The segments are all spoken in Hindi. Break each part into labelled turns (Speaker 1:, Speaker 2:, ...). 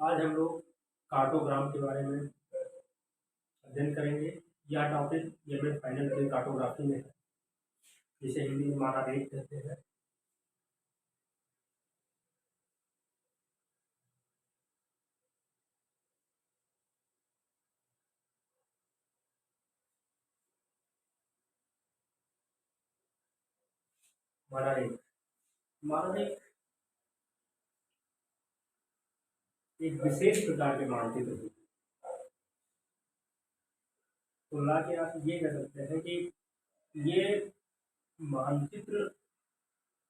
Speaker 1: आज हम लोग कार्टोग्राम के बारे में अध्ययन करेंगे। यह टॉपिक ये में फाइनल ईयर कार्टोग्राफी में है, जिसे हिंदी में माना रेख कहते हैं। माना रेख एक विशेष प्रकार के मानचित्र होते हैं। तुलना के आप ये कह सकते हैं कि ये मानचित्र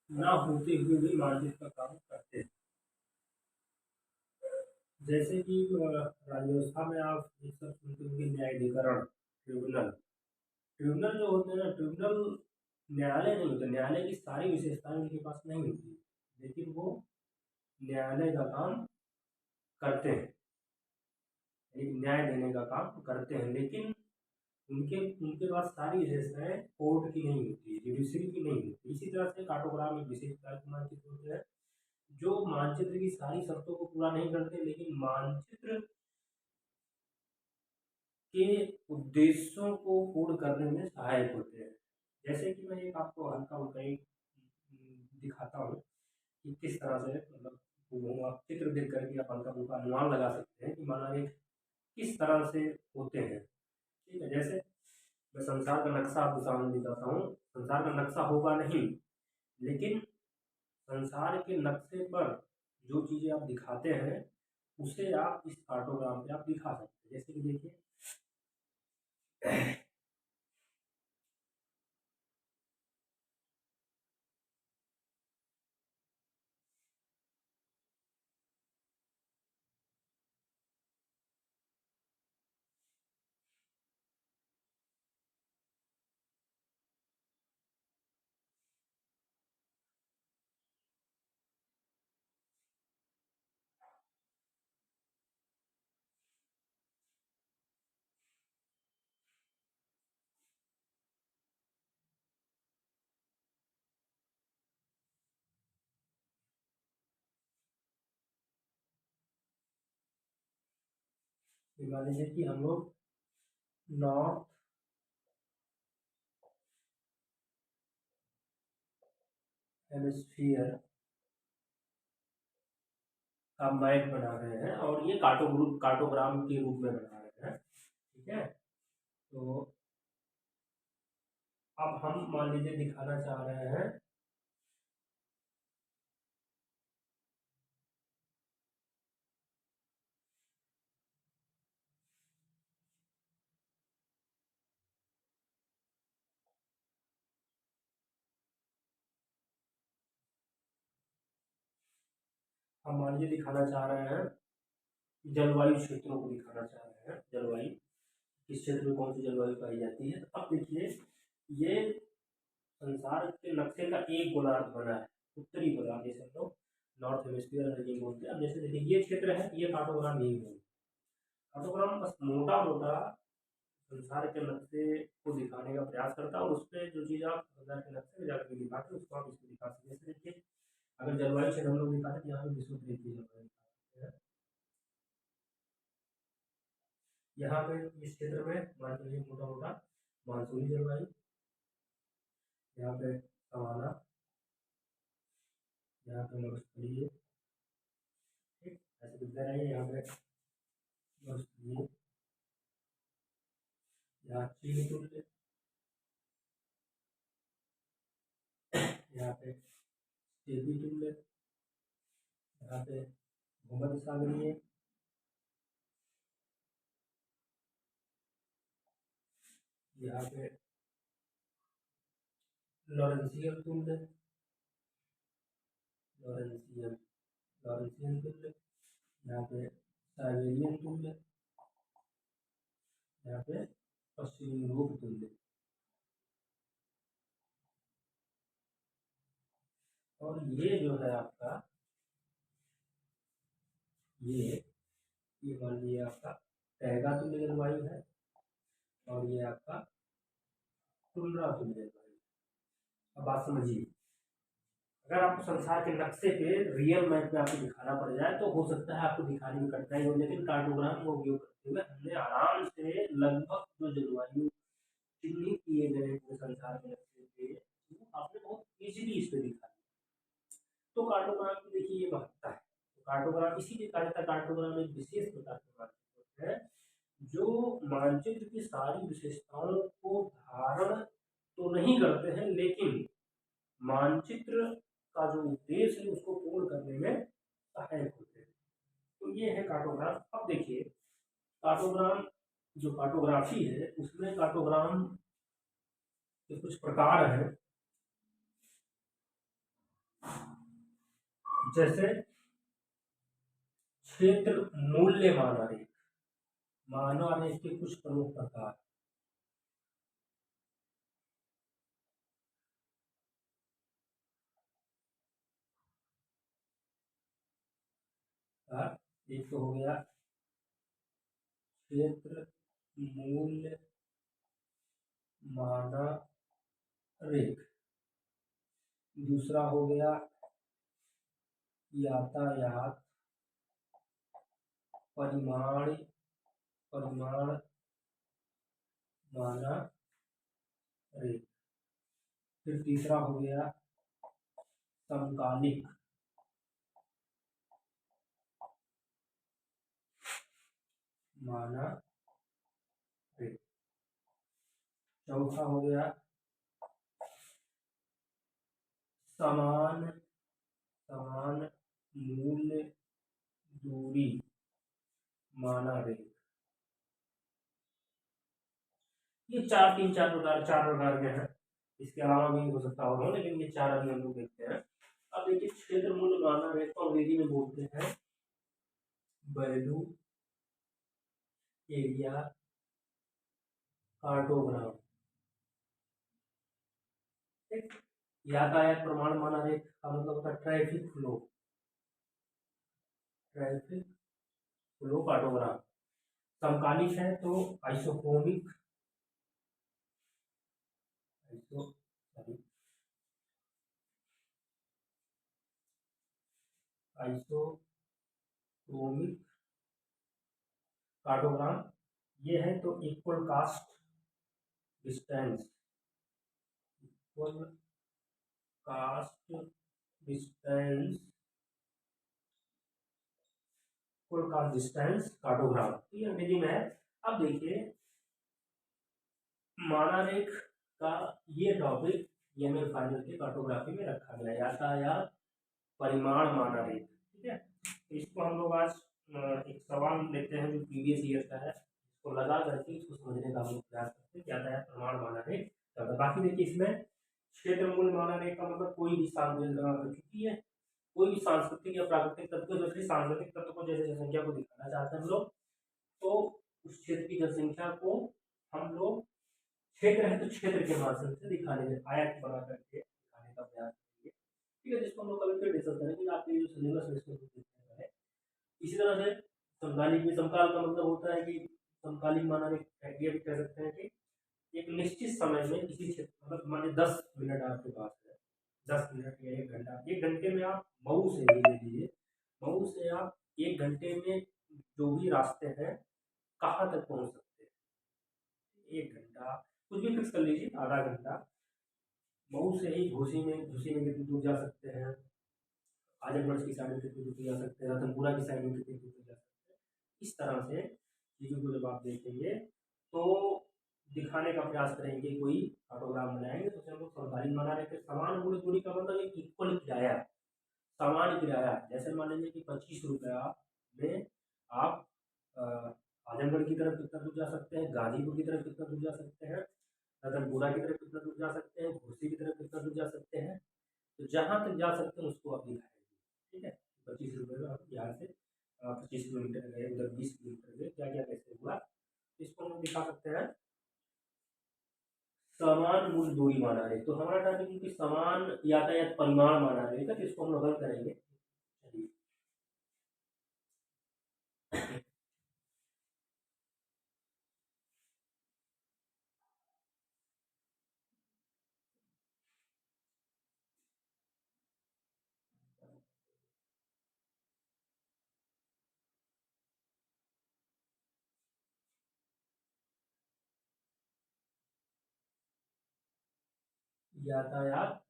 Speaker 1: ना होते हुए भी मानचित्र का काम करते हैं। जैसे कि राज्य व्यवस्था में आप एक सब सुनते होंगे, न्यायाधिकरण, ट्रिब्यूनल। ट्रिब्यूनल जो होते हैं ना, ट्रिब्यूनल न्यायालय नहीं होते। न्यायालय की सारी विशेषताएं उनके पास नहीं होती, लेकिन वो न्यायालय का काम करते हैं, न्याय देने का काम करते हैं। लेकिन उनके उनके पास सारी विशेषताएं कोर्ट की नहीं होती, जुडिशरी की नहीं होती। इसी तरह से कार्टोग्राम एक विशेष प्रकार के मानचित्र होते हैं जो मानचित्र की सारी शर्तों को पूरा नहीं करते, लेकिन मानचित्र के उद्देश्यों को पूर्ण करने में सहायक होते हैं। जैसे कि मैं एक आपको हल्का फुल्का एक दिखाता हूँ कि किस तरह से मतलब आप चित्र देख करके आप हल्का फुल्का अनुमान लगा सकते हैं कि माना एक किस तरह से होते हैं। ठीक है, जैसे मैं संसार का नक्शा आपके सामने दिखाता हूँ। संसार का नक्शा होगा नहीं, लेकिन संसार के नक्शे पर जो चीज़ें आप दिखाते हैं उसे आप इस कार्टोग्राम पे आप दिखा सकते हैं। जैसे कि देखिए, मान लीजिए कि हम लोग नॉर्थ हेमिस्फीयर का मैप बना रहे हैं और ये कार्टोग्राम के रूप में बना रहे हैं। ठीक है, तो अब हम मान लीजिए दिखाना चाह रहे हैं मान लीजिए दिखाना चाह रहे हैं जलवायु क्षेत्रों को दिखाना चाह रहे हैं। जलवायु किस क्षेत्र में कौन सी जलवायु पाई जाती है। अब देखिए, ये संसार के नक्शे का एक गोलार्ध बना है, उत्तरी गोलार्ध, जैसे हम लोग नॉर्थ हेमिस्फीयर ये बोलते हैं। अब जैसे देखिए ये क्षेत्र है, ये कार्टोग्राम यही है। कार्टोग्राम बस मोटा मोटा संसार के नक्शे को दिखाने का प्रयास करता है और उसपे जो चीज़ आप संसार के नक्शे में जाकर दिखाते हैं उसको आप इसमें दिखा सकते हैं। जैसे देखिए, अगर जलवायु क्षेत्र हम लोग दिखाते हैं, यहाँ पे विश्व की जलवायु दिखा सकते हैं। यहाँ पे इस क्षेत्र में मान लीजिए मोटा मोटा मानसूनी जलवायु, यहाँ पे सवाना, यहाँ पे मरुस्थलीय, ठीक ऐसे दिखते रहेंगे। यहाँ पे मरुस्थलीय, यहाँ चीनी तुल्य, यहाँ पे स्टेपी तुल्य, यहाँ पे भूमध्य सागरीय, यहाँ पे लॉरेंशियन तुल्य, लॉरेंशियन तुल्य, यहाँ पे साइबेरियन तुल्य, यहाँ पे पश्चिमी यूरोप तुल्य। और ये जो है आपका ये मान लीजिए आपका टैगा तुल्य जलवायु है और ये आपका टुंड्रा तुल्य जलवायु। अब बात समझिए, अगर आपको संसार के नक्शे पे रियल मैप में आपको दिखाना पड़ जाए तो हो सकता है आपको दिखाने में कठिनाई हो, लेकिन कार्टोग्राफ का उपयोग करते हुए हमने आराम से लगभग जो जलवायु चिन्हित किए गए हैं पूरे संसार के नक्शे पे, वो आपने बहुत इजीली इस पे दिखा दिया। तो कार्टोग्राफ की देखिए ये महत्ता है। तो कार्टोग्राफ इसीलिए कहा जाता है, कार्टोग्राफ एक विशेष प्रकार के मानचित्र है जो मानचित्र की सारी विशेषताओं को धारण तो नहीं करते हैं, लेकिन मानचित्र का जो उद्देश्य है उसको पूर्ण करने में सहायक होते हैं। तो ये है कार्टोग्राफ। अब देखिए कार्टोग्राम, जो कार्टोग्राफी है उसमें कार्टोग्राम के कुछ प्रकार हैं, जैसे क्षेत्र मूल्य मानारेख। मानारेख के कुछ प्रमुख प्रकार, एक तो हो गया क्षेत्र मूल्य मानारेख, दूसरा हो गया यातायात परिमाण परिमाण मानारेख, फिर तीसरा हो गया समकालिक मानारेख, चौथा हो गया समान समान मूल्य दूरी मानारेख। ये चार प्रकार के हैं, इसके अलावा भी हो सकता हो, लेकिन ये चार अभी हम लोग देखते हैं। अब देखिए क्षेत्र मूल्य मानारेख को अंग्रेजी में बोलते हैं वैल्यू एरिया कार्टोग्राम। यातायात प्रमाण मानारेख का मतलब होता है ट्रैफिक फ्लो कार्टोग्राम। समकालिक है तो आइसोक्रोमिक आइसोक्रोमिक कार्टोग्राम ये है तो equal cost distance, equal cost distance, equal cost distance cartogram, ये अंग्रेजी में है। अब देखिए मानारेख का ये टॉपिक एमएल फाइनल के कार्टोग्राफी में रखा गया, यातायात परिमाण मानारेख। ठीक है, तो इसको हम लोग आज एक सवाल लेते हैं जो प्रीवियस ईयर का है, इसको लगा करके इसको समझने का हम लोग प्रयास करते हैं। यातायात प्रमाण मानारेख, बाकी देखिए इसमें क्षेत्र मूल मानारेख का मतलब कोई भी क्योंकि ये कोई भी सांस्कृतिक या प्राकृतिक तत्व को, जैसे सांस्कृतिक तत्व को जैसे जनसंख्या को दिखाना चाहते हैं हम लोग, तो उस क्षेत्र की जनसंख्या को हम लोग क्षेत्र है तो क्षेत्र के माध्यम से दिखाने में आयत बना करके दिखाने का प्रयास करेंगे। ठीक है, जिसको हम लोग कभी फिर डिस्कस करेंगे। आपके जो सिलेबस है इसको देखते हैं। इसी तरह से समकालीन में, समकाल का मतलब होता है कि समकालीन मानारेख ये भी कह सकते हैं कि एक निश्चित समय में किसी क्षेत्र, मतलब मान लीजिए 10 मिनट आपके पास है, 10 मिनट या 1 घंटा, 1 घंटे में आप मऊ से ही ले लीजिए, मऊ से आप 1 घंटे में जो भी रास्ते हैं कहाँ तक पहुँच सकते हैं, 1 घंटा कुछ भी फिक्स कर लीजिए, आधा घंटा। मऊ से ही घुसी में कितनी दूर जा सकते हैं, आजमगढ़ की साइड में कितनी दूर जा सकते हैं, रतनपुरा की साइड में कितनी दूर जा सकते हैं। इस तरह से चीज़ों को जब आप देखेंगे तो दिखाने का प्रयास करेंगे, कोई ऑटोग्राफ बनाएंगे तो उसे हम लोग समकालीन बना रहे थे। समान मूल्य दूरी का मतलब एक इक्वल किराया, समान किराया, जैसे मान लीजिए कि 25 रुपया में आप आजमगढ़ की तरफ कितना दूर जा सकते हैं, गाजीपुर की तरफ कितना दूर जा सकते हैं, रतनपुरा की तरफ कितना दूर जा सकते हैं, घोसी की तरफ कितना दूर जा सकते हैं। तो जहाँ तक जा सकते हैं उसको आप दिखाएंगे। ठीक है, 25 रुपये में आप यहाँ से 25 किलोमीटर गए, उधर 20 किलोमीटर गए, क्या क्या कैसे हुआ, इसको हम दिखा सकते हैं। समान मूल दूरी माना रहे तो हमारा टॉपिक है कि समान यातायात परिमाण माना रहेगा, तो इसको हम लोग हल करेंगे। यातायात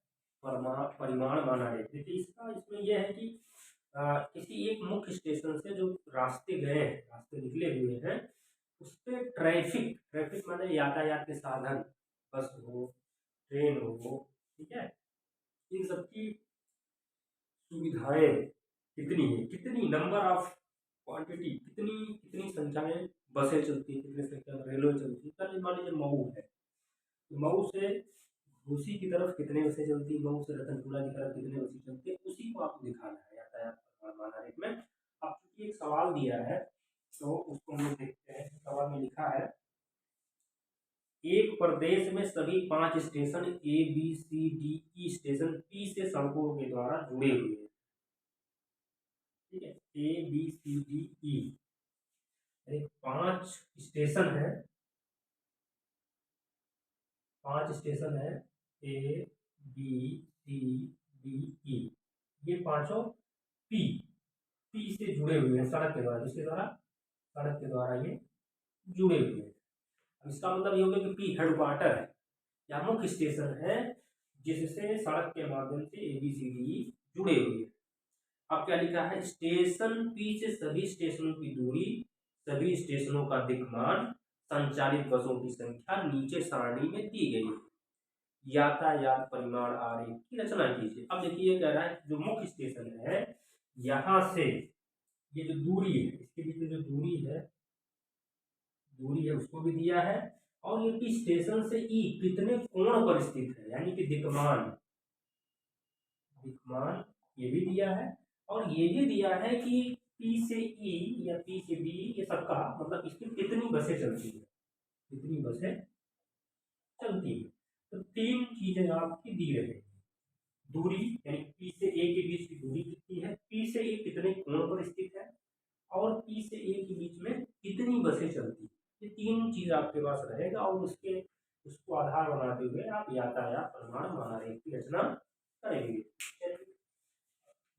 Speaker 1: परिमाण माना है। देखिए इसका इसमें यह है कि किसी एक मुख्य स्टेशन से जो रास्ते गए हैं, रास्ते निकले हुए हैं, उस पे ट्रैफिक, ट्रैफिक माने यातायात के साधन, बस हो, ट्रेन हो, ठीक है, इन सबकी सुविधाएं कितनी है, कितनी नंबर ऑफ क्वांटिटी, कितनी कितनी संख्या में बसें चलती है, कितनी संख्या में रेलवे चलती है। कल मान लीजिए मऊ है, तो मऊ से घोसी की तरफ कितने बसें चलती है, मऊ से रतनपुरा की तरफ कितने बसें चलती है, उसी को आपको दिखाना है यातायात माना रेट में। अब चूंकि एक सवाल दिया है तो उसको हम लोग देखते हैं। सवाल में लिखा है एक प्रदेश में सभी 5 station A B C D E station P से सड़कों के द्वारा जुड़े हुए हैं, ठीक है, A B C D E 5 station है, 5 स्टेशन है ए बी सी डी ई, ये पांचों पी पी से जुड़े हुए हैं सड़क के द्वारा, जिसके द्वारा सड़क के द्वारा ये जुड़े हुए हैं। अब इसका मतलब ये हो गया कि पी हेडक्वार्टर है या मुख्य स्टेशन है जिससे सड़क के माध्यम से ए बी सी डी ई जुड़े हुए हैं। अब क्या लिखा है, स्टेशन पी से सभी स्टेशनों की दूरी, सभी स्टेशनों का दिक्मान, संचालित बसों की संख्या नीचे सारणी में दी गई है। यातायात परिमाण आरेख की रचना कीजिए। अब देखिए ये कह रहा है जो मुख्य स्टेशन है यहां से ये जो दूरी है, इसके बीच में जो दूरी है उसको भी दिया है, और ये कि स्टेशन से ई कितने कोण पर स्थित है, यानी कि दिक्मान, दिक्मान ये भी दिया है, और ये भी दिया है कि पी से ई या पी से बी ये सबका मतलब इसकी कितनी बसें चलती है, कितनी बसें चलती है। तो 3 चीजें आपकी दी रहेगी, दूरी यानी पी से ए के बीच की दूरी कितनी है, पी से ए कितने कोण पर स्थित है, और पी से ए के बीच में कितनी बसें चलती है। ये 3 चीज आपके पास रहेगा, और उसको आधार बनाते हुए आप यातायात परिमाण महारेख की रचना करेंगे।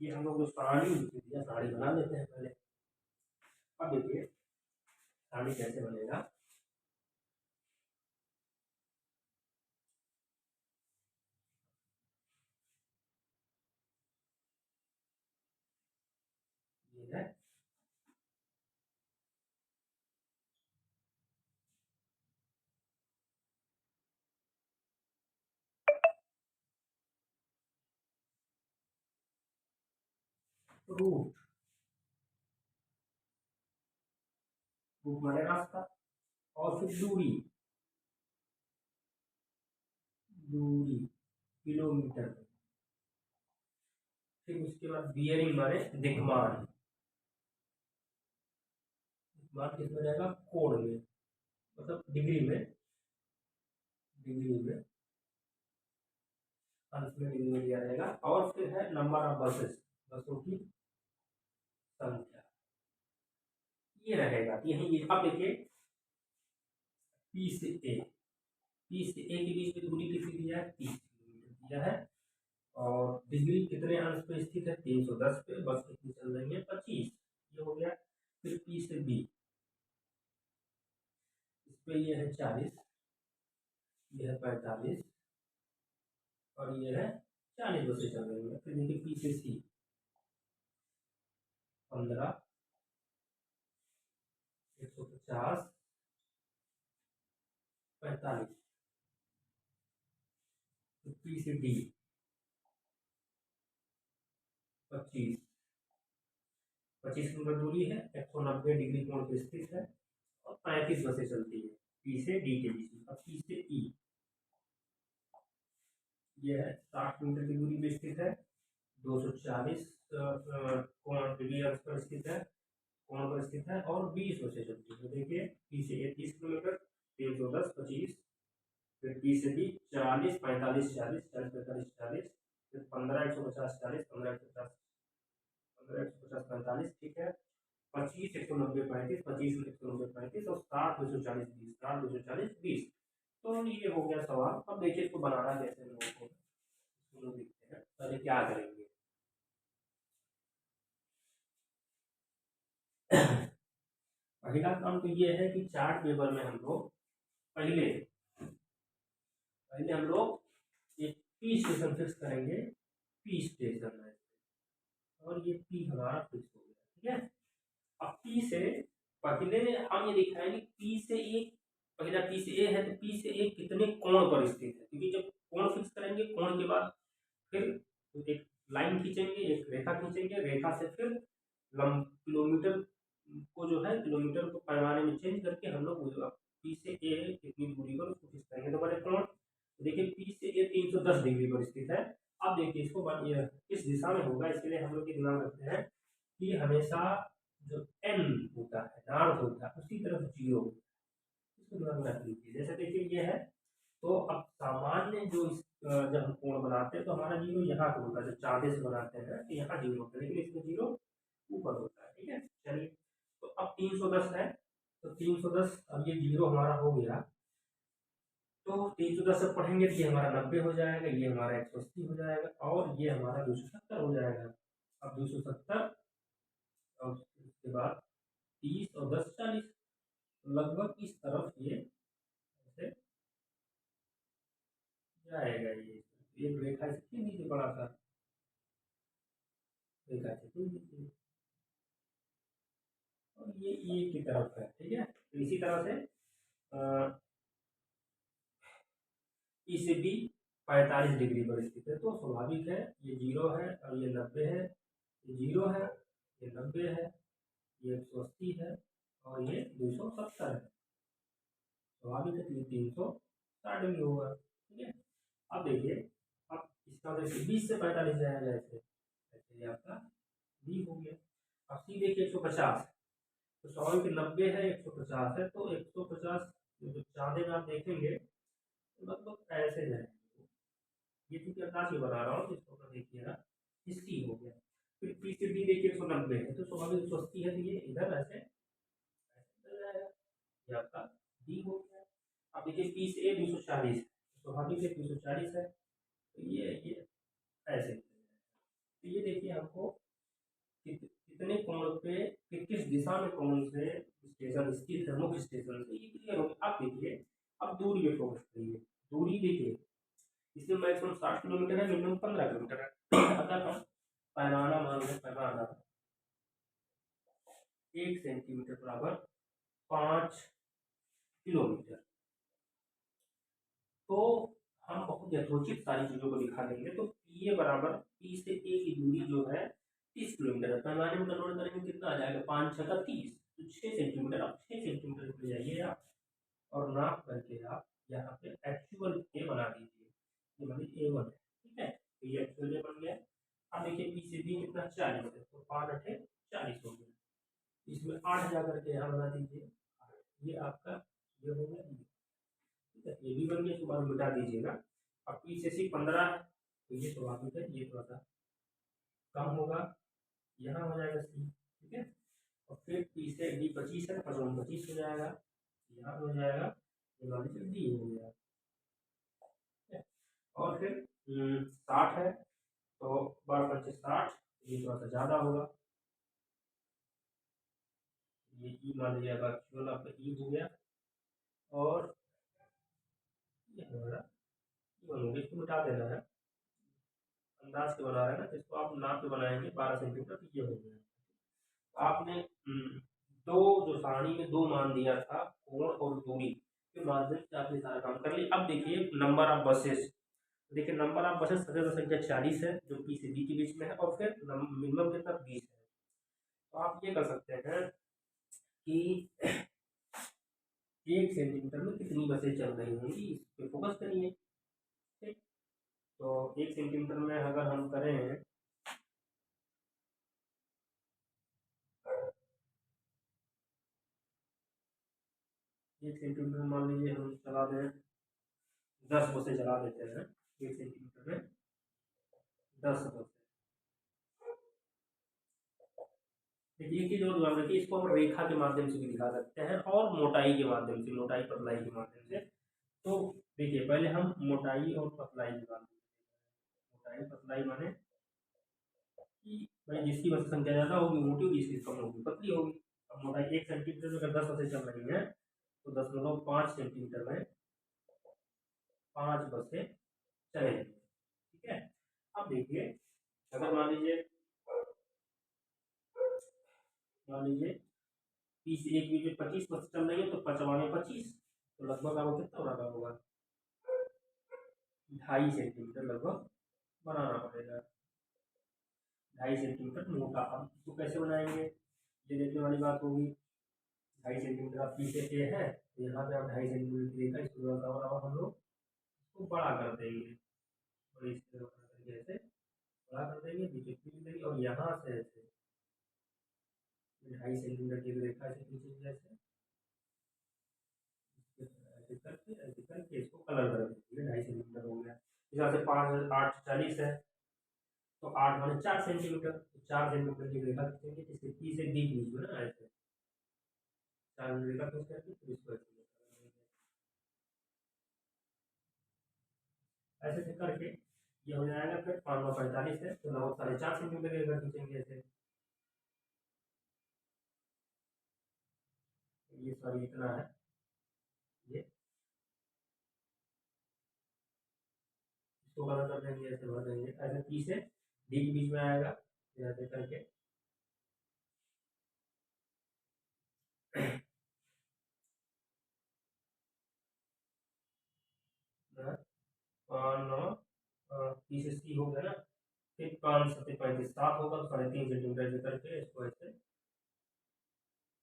Speaker 1: ये हम लोग जो सारणी दिया, सारणी बना लेते हैं पहले। अब देखिए सारणी कैसे बनेगा। ये है रूट, रूट माने रास्ता, और फिर दूरी, दूरी किलोमीटर, फिर उसके बाद बियरिंग माने दिक्मान, दिक्मान किसमें जाएगा, कोण में, मतलब डिग्री में, डिग्री में, अंश में डिग्री में दिया रहेगा, और फिर है नंबर ऑफ बसेस, बसों की संख्या, ये रहेगा। यही ये अब देखिए पी से ए, पी से ए के बीच में दूरी कितनी दिया है, 30 किलोमीटर दिया है, और डिग्री कितने अंश पे स्थित है, 310 पे, बस कितनी चल रही है, 25, ये हो गया। फिर पी से बी, इस पे ये है 40, ये है 45, और ये है 40 बसें चल रही है। फिर देखिए पी से सी 15, 150, 45, पी से डी 25, 25 किलोमीटर दूरी है, 190 डिग्री कोण पे स्थित है, और 35 बसें चलती है पी से डी के बीच में। अब पी से ई, ये है 60 किलोमीटर की दूरी पे स्थित है, 240 कोण डिग्री अंश पर स्थित है, कोण पर स्थित है, और 20 बसें चलती है। तो देखिए पी से ए 30 किलोमीटर, 310, 25, फिर पी से डी 40, 45, 40, 40, 45, 40, फिर 15, 150, 40, 15, 150, 15, 150, 45, ठीक है, 25, 190, 35, 25, 190, 35, और 60, 240, 20, 60, 240, 20। तो ये हो गया सवाल। अब देखिए इसको बनाना कैसे लोगों को, इसको लोग देखते हैं पहले क्या करेंगे। पहला काम तो ये है कि चार्ट पेपर में हम लोग पहले पहले हम लोग एक पी स्टेशन फिक्स करेंगे, पी स्टेशन है और ये पी हमारा फिक्स हो गया। ठीक है, अब पी से पहले हम ये दिखाएंगे पी से एक, पहला पी से ए है तो पी से ए कितने कोण पर स्थित है, क्योंकि जब कोण फिक्स करेंगे कोण के बाद फिर एक लाइन खींचेंगे, एक रेखा खींचेंगे, रेखा से फिर किलोमीटर को जो है किलोमीटर को पैमाने में चेंज करके हम लोग पी से ए कितनी दूरी पर उसको फिक्स करेंगे। तो बड़े कोण देखिए पी से ए 310 डिग्री पर स्थित है। अब देखिए इसको किस दिशा में होगा, इसके लिए हम लोग ये दिमाग रखते हैं कि हमेशा जो एन होता है नॉर्थ होता है उसकी तरफ जीरो, इसको दिमाग में रख लीजिए। जैसे देखिए ये है, तो अब सामान्य जो जब हम कोण बनाते हैं तो हमारा जीरो यहाँ पे होता है, जब चाँदे से बनाते हैं तो यहाँ जीरो होता है, लेकिन इसमें जीरो ऊपर होता है। ठीक है, चलिए तो अब 310 है तो 310, अब ये जीरो हमारा हो गया तो 310 से पढ़ेंगे तो ये हमारा 90 हो जाएगा, ये हमारा 180 हो जाएगा और ये हमारा 270 हो जाएगा। अब 270 और उसके बाद 30 और 10 40, लगभग इस तरफ ये ऐसे जाएगा। ये एक रेखा से खींच लीजिए, बड़ा सा रेखा से खींच लीजिए और ये की तरफ है। ठीक है, तो इसी तरह से ई से बी 45 डिग्री पर स्थित है, तो स्वाभाविक है ये जीरो है और ये 90 है, ये जीरो है, ये 90 है, ये 180 है और ये 270 है। स्वाभाविक है, तो ये 360 डिग्री होगा। ठीक है, अब देखिए, अब इसका देखिए 20 से 45 जाएगा, ऐसे ऐसे ये आपका बी हो गया। अब सी देखिए 150, तो स्वाभाविक 90 है, 150 है, तो 150 जो चाँदे में आप देखेंगे तो लगभग ऐसे जाएंगे। ये चूंकि आकाश में बना रहा हूँ तो इसको कर देखिएगा, सी हो गया। फिर पी से डी देखिए 190 है, तो स्वाभाविक 180 है, तो ये इधर ऐसे ऐसे चल जाएगा, ये आपका डी हो गया। अब देखिए पी से ए 240 है, तो स्वाभाविक है 240 है, तो ये ऐसे चल जाएगा। तो ये देखिए हमको कितने कोण पे किस दिशा में कौन से स्टेशन स्थित है, मुख्य स्टेशन से, ये क्लियर हो गया। आप देखिए अब दूरी पे फोकस करिए, दूरी देखिए इसमें मैक्सिमम 60 किलोमीटर है, मिनिमम 15 किलोमीटर है। अगर हम पैमाना मान लें, पैमाना 1 सेंटीमीटर बराबर 5 किलोमीटर, तो हम बहुत यथोचित सारी चीजों को दिखा देंगे। तो पी ए बराबर पी से ए की दूरी जो है 30 किलोमीटर है, पैमाने में कन्वर्ट करेंगे कितना आ जाएगा, 5 छः 30, तो 6 सेंटीमीटर। अब 6 सेंटीमीटर पे जाइए आप और नाप करके आप यहाँ पे एक्चुअल ए बना दीजिए, ये मान लीजिए A1 है। ठीक है, तो ये एक्चुअल ए बन गया। अब देखिए पी से बी कितना 40 है, तो 5 8 40 हो गया, इसमें 8 जा करके यहाँ बना दीजिए, ये आपका ये हो गया। ठीक है, ये भी बन गया, इसके बाद मिटा दीजिएगा। अब पी से सी 15 है, तो ये स्वाभाविक है ये थोड़ा सा कम होगा, यहाँ हो जाएगा सी। ठीक है, और फिर पी से डी 25 है, 25 हो जाएगा, यहाँ हो जाएगा, ये मान लीजिए डी हो गया। और फिर 60 है, तो 12×5 = 60, ये थोड़ा सा ज़्यादा होगा, ये ई मान लीजिएगा, एक्चुअल आपका ई हो गया। और ये हमारा इसको मिटा देना है, अंदाज के बना रहे हैं ना, तो इसको आप नाप के बनाएंगे 12 सेंटीमीटर, तो ये हो गया। आपने दो जो सारणी में दो मान दिया था, कोण और दूरी के माध्यम से आपने सारा काम कर लिया। अब देखिए नंबर ऑफ बसेस, देखिए नंबर ऑफ बसेस सदस्य संख्या 40 है जो पी से बी के बीच में है, और फिर मिनिमम कितना 20 है। तो आप ये कर सकते हैं कि 1 सेंटीमीटर में कितनी बसें चल रही होंगी, इस पे फोकस करिए। ठीक, तो 1 सेंटीमीटर में अगर हम करें, 1 सेंटीमीटर मान लीजिए हम चला दें 10 बसें चला देते हैं, 1 सेंटीमीटर में 10 बसें। देखिए एक चीज और ध्यान रखिए, इसको हम रेखा के माध्यम से भी दिखा सकते हैं और मोटाई के माध्यम से, मोटाई पतलाई के माध्यम से। तो देखिए पहले हम मोटाई और पतलाई की बात करते हैं। मोटाई पतलाई माने कि भाई जिसकी बस संख्या ज़्यादा होगी मोटी होगी, इसकी कम होगी पतली होगी। अब मोटाई 1 सेंटीमीटर में अगर 10 बसें चल रही हैं तो 10.5 सेंटीमीटर में 5 बसें चलेंगी। ठीक है। अब देखिए अगर मान लीजिए तीस एक बीच में 25 बस चल रही है तो 55 तो लगभग आपको कितना बनाना होगा 2.5 सेंटीमीटर लगभग बनाना पड़ेगा। 2.5 सेंटीमीटर मोटा। अब इसको कैसे बनाएंगे ये देखने वाली बात होगी। 2.5 सेंटीमीटर आप पीछे से है तो यहाँ पे आप 2.5 सेंटीमीटर देखा इसको और हम लोग इसको बड़ा कर देंगे और इस तरह बड़ा करके ऐसे बड़ा कर देंगे पीछे खींच देंगे और यहाँ से ऐसे 2.5 सेंटीमीटर की रेखा से खींचेंगे ऐसे ऐसे करके इसको कलर कर देंगे। 2.5 सेंटीमीटर हो गया। यहाँ से 5 8 40 है तो 8 माने 4 सेंटीमीटर तो 4 सेंटीमीटर की रेखा खींचेंगे इसके पी से डी बीच में ना ऐसे 4 रेखा खींच करके फिर इसको ऐसे ऐसे करके ये हो जाएगा। फिर 5 है तो लगभग 4.5 सेंटीमीटर की रेखा खींचेंगे ऐसे। ये सॉरी इतना है ये इसको कलर कर देंगे ऐसे भर देंगे ऐसे पी से डी के बीच में आएगा ऐसे करके पी से सी हो गया ना। फिर 5 7 35 7 होगा तो 3.5 सेंटीमीटर से करके इसको ऐसे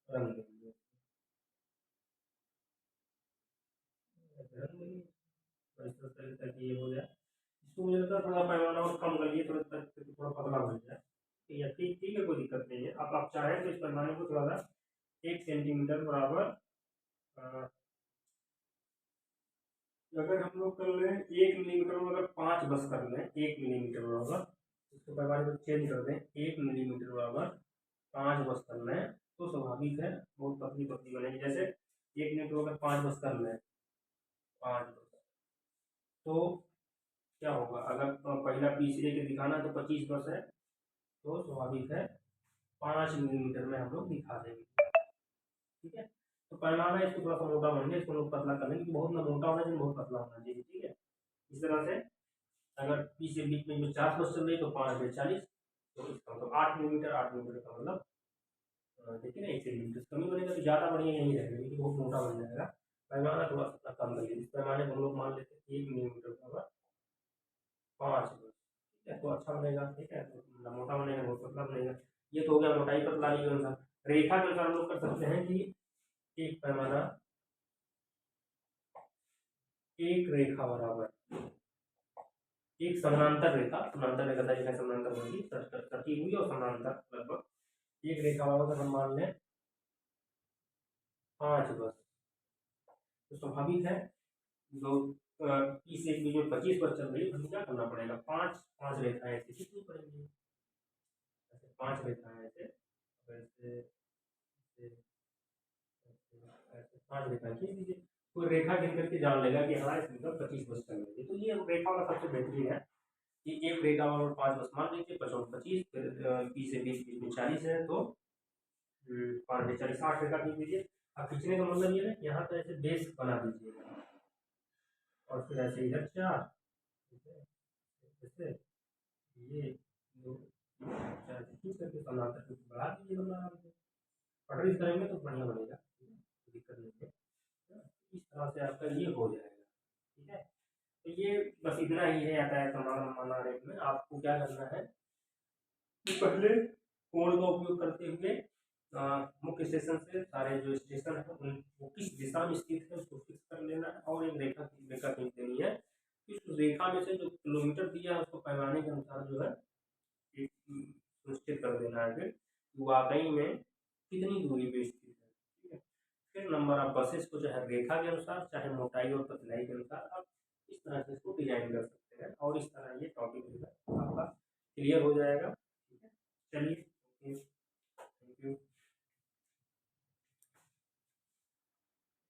Speaker 1: रंग देंगे रंग देंगे और इस तरह ताकि ये हो जाए। इसको मुझे लगता है थोड़ा पैमाना और कम करिए थोड़ा पतला बन जाए। ठीक है ठीक ठीक है कोई दिक्कत नहीं है। अब आप चाहें तो इस पैमाने को थोड़ा सा 1 सेंटीमीटर बराबर अगर हम लोग कर लें 1 मिलीमीटर में अगर 5 बस कर लें 1 मिलीमीटर बराबर इसको पैमाने को चेंज कर दें 1 मिलीमीटर बराबर 5 बस कर लें तो स्वाभाविक है बहुत पतली पतली बनेगी। जैसे 1 मिलीमीटर अगर 5 बस कर लें 5 बस तो क्या होगा अगर पहला पीस एक दिखाना है तो 25 बस है तो स्वाभाविक है 5 मिलीमीटर में हम लोग दिखा देंगे। ठीक है तो पैमाना इसको थोड़ा सा मोटा बन गया इसको लोग पतला कर लेंगे बहुत ना मोटा होना चाहिए बहुत पतला होना चाहिए। ठीक है इस तरह से अगर पी से बीच में जो 4 बस चल रही तो 5/40 तो इसका मतलब 8 मिलीमीटर 8 मिलीमीटर का मतलब देखिए ना 1 सेंटीमीटर कमी बनेगा तो ज़्यादा बढ़िया यही रहेगा क्योंकि बहुत मोटा बन जाएगा। पैमाना थोड़ा सा कम करिए इस पैमाने को हम लोग मान लेते हैं 1 मिलीमीटर बराबर 5 बस। ठीक है तो अच्छा बनेगा। ठीक है तो मोटा बनेगा बहुत पतला बनेगा। ये तो हो गया मोटाई पतलानी के अनुसार। रेखा के अनुसार हम लोग कर सकते हैं कि एक पैमाना एक रेखा बराबर एक समानांतर रेखा समानांतर होगी कटी हुई और समानांतर लगभग एक रेखा बराबर हम मान लें 5 बस तो स्वाभाविक है जो इस एक बीच में 25 बस चल रही है हमें क्या करना पड़ेगा 5 5 रेखाएं ऐसे खींचनी पड़ेंगी। ऐसे 5 रेखाएं ऐसे ऐसे ऐसे 5 रेखाएं खींच दीजिए। कोई रेखा गिन करके जान लेगा कि हाँ इसमें 25 बस चल रही है। तो ये रेखा वाला सबसे बेहतरीन है कि एक रेखा और 5 बस मान लीजिए 25 फिर 20 से 20 बीच में 40 है तो 5 40 8 रेखा खींच दीजिए। अब खींचने का मतलब ये है कि यहाँ पे ऐसे बेस बना दीजिएगा और फिर ऐसे इधर 4 जैसे ये 2 4 खींच करके समानांतर बढ़ा दीजिएगा आराम से। पटरी करेंगे तो बढ़िया बनेगा दिक्कत नहीं है। इस तरह से आपका ये हो जाएगा। ठीक है तो ये बस इतना ही है यातायात माना रेट में। आपको क्या करना है कि पहले कोण का उपयोग करते हुए मुख्य स्टेशन से सारे जो स्टेशन है उन वो किस दिशा में स्थित है उसको फिक्स कर लेना है और एक रेखा खींच देनी है। इस रेखा में से जो किलोमीटर दिया है उसको पैमाने के अनुसार जो है एक सुनिश्चित कर देना है फिर वाकई में कितनी दूरी पे स्थित है। ठीक है फिर नंबर ऑफ बसेस को चाहे रेखा के अनुसार चाहे मोटाई और पतलाई के अनुसार आप इस तरह से इसको डिजाइन कर सकते हैं और इस तरह ये टॉपिक जो है आपका क्लियर हो जाएगा।